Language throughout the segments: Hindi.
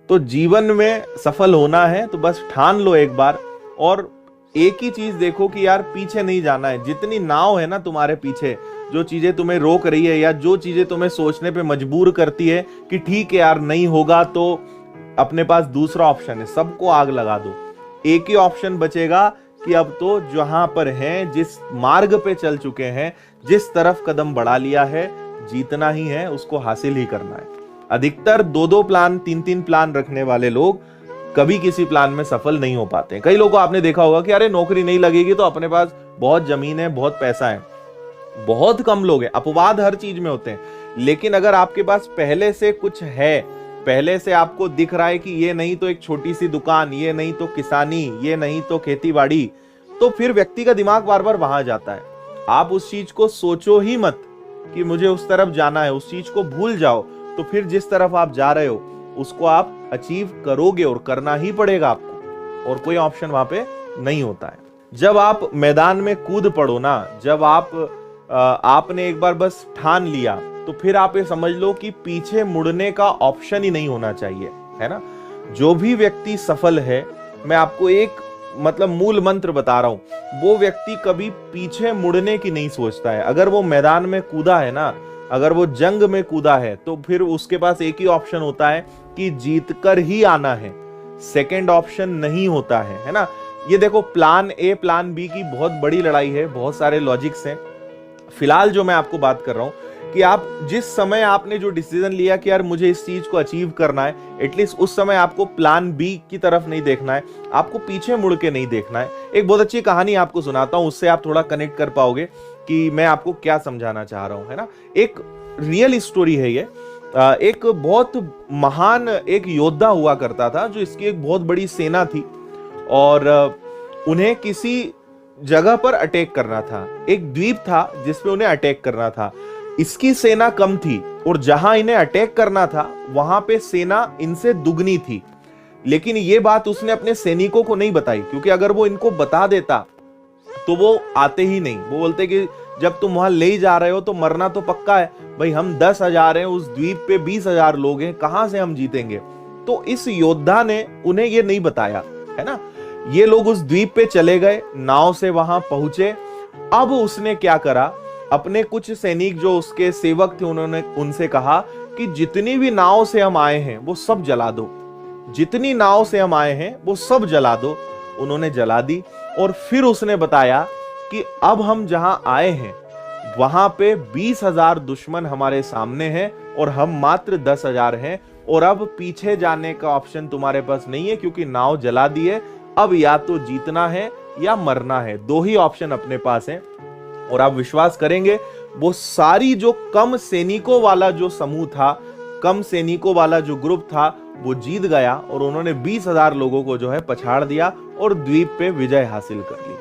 तो जीवन में सफल होना है तो बस ठान लो एक बार, और एक ही चीज देखो कि यार पीछे नहीं जाना है। जितनी नाव है ना तुम्हारे पीछे, जो चीजें तुम्हें रोक रही है या जो चीजें तुम्हें सोचने पे मजबूर करती है कि ठीक है यार नहीं होगा, तो अपने पास दूसरा ऑप्शन है, सबको आग लगा दो। एक ही ऑप्शन बचेगा कि अब तो जहां पर हैं, जिस मार्ग पे चल चुके हैं, जिस तरफ कदम बढ़ा लिया है, जीतना ही है, उसको हासिल ही करना है। अधिकतर 2-2 प्लान 3-3 प्लान रखने वाले लोग कभी किसी प्लान में सफल नहीं हो पाते। कई लोगों को आपने देखा होगा कि अरे नौकरी नहीं लगेगी तो अपने पास बहुत जमीन है, बहुत पैसा है। बहुत कम लोग हैं, अपवाद हर चीज में होते हैं, लेकिन अगर आपके पास पहले से कुछ है, पहले से आपको दिख रहा है कि ये नहीं तो एक छोटी सी दुकान, ये नहीं तो किसानी, ये नहीं तो खेतीबाड़ी, तो फिर व्यक्ति का दिमाग बार बार वहां जाता है। आप उस चीज को सोचो ही मत कि मुझे उस तरफ जाना है, उस चीज को भूल जाओ, तो फिर जिस तरफ आप जा रहे हो उसको आप अचीव करोगे और करना ही पड़ेगा आपको, और कोई ऑप्शन वहां पे नहीं होता है। जब आप मैदान में कूद पड़ो ना, जब आपने एक बार बस ठान लिया, तो फिर आप ये समझ लो कि पीछे मुड़ने का ऑप्शन ही नहीं होना चाहिए, है ना। जो भी व्यक्ति सफल है, मैं आपको एक मतलब मूल मंत्र बता रहा हूं, वो व्यक्ति कभी पीछे मुड़ने की नहीं सोचता है। अगर वो मैदान में कूदा है ना, अगर वो जंग में कूदा है, तो फिर उसके पास एक ही ऑप्शन होता है कि जीत कर ही आना है, सेकंड ऑप्शन नहीं होता है ना। ये देखो, प्लान ए प्लान बी की बहुत बड़ी लड़ाई है, बहुत सारे लॉजिक्स हैं। फिलहाल जो मैं आपको बात कर रहा हूं कि आप जिस समय आपने जो डिसीजन लिया कि यार मुझे इस चीज को अचीव करना है, एटलीस्ट उस समय आपको प्लान बी की तरफ नहीं देखना है, आपको पीछे मुड़ के नहीं देखना है। एक बहुत अच्छी कहानी आपको सुनाता हूं, उससे आप थोड़ा कनेक्ट कर पाओगे कि मैं आपको क्या समझाना चाह रहा हूं, है ना। एक रियल स्टोरी है ये। एक बहुत महान एक योद्धा हुआ करता था, जो इसकी एक बहुत बड़ी सेना थी, और उन्हें किसी जगह पर अटैक करना था। एक द्वीप था जिसपे उन्हें अटैक करना था। इसकी सेना कम थी, और जहां इन्हें अटैक करना था वहां पे सेना इनसे दुगनी थी। लेकिन ये बात उसने अपने सैनिकों को नहीं बताई, क्योंकि अगर वो इनको बता देता तो वो आते ही नहीं। वो बोलते कि जब तुम वहां ले जा रहे हो तो मरना तो पक्का है भाई, हम 10,000 हैं, उस द्वीप पे 20,000 लोग हैं, कहां से हम जीतेंगे। तो इस योद्धा ने उन्हें ये नहीं बताया, है ना। ये लोग उस द्वीप पे चले गए, नाव से वहां पहुंचे। अब उसने क्या करा, अपने कुछ सैनिक जो उसके सेवक थे, उन्होंने उनसे कहा कि जितनी भी नाव से हम आए हैं वो सब जला दो, जितनी नाव से हम आए हैं वो सब जला दो। उन्होंने जला दी, और फिर उसने बताया कि अब हम जहां आए हैं वहां पे 20,000 दुश्मन हमारे सामने हैं, और हम मात्र 10,000 हैं, और अब पीछे जाने का ऑप्शन तुम्हारे पास नहीं है, क्योंकि नाव जला दी है। अब या तो जीतना है या मरना है, दो ही ऑप्शन अपने पास हैं। और आप विश्वास करेंगे, वो सारी जो कम सैनिकों वाला जो समूह था, कम सैनिकों वाला जो ग्रुप था, वो जीत गया, और उन्होंने 20,000 लोगों को जो है पछाड़ दिया और द्वीप पे विजय हासिल कर ली।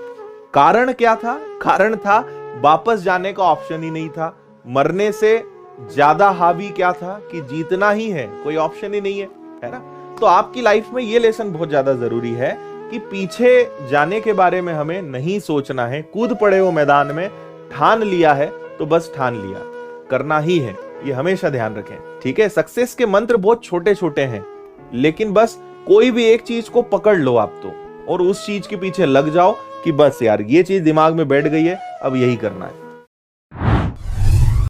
कारण क्या था? कारण था वापस जाने का ऑप्शन ही नहीं था। मरने से ज्यादा हावी क्या था कि जीतना ही है, कोई ऑप्शन ही नहीं है ना। तो आपकी लाइफ में ये लेसन बहुत ज्यादा जरूरी है कि पीछे जाने के बारे में हमें नहीं सोचना है। कूद पड़े हो मैदान में, ठान लिया है तो बस ठान लिया, करना ही है, ये हमेशा ध्यान रखें, ठीक है। सक्सेस के मंत्र बहुत छोटे छोटे हैं, लेकिन बस कोई भी एक चीज को पकड़ लो आप तो, और उस चीज के पीछे लग जाओ कि बस यार ये चीज दिमाग में बैठ गई है, अब यही करना है।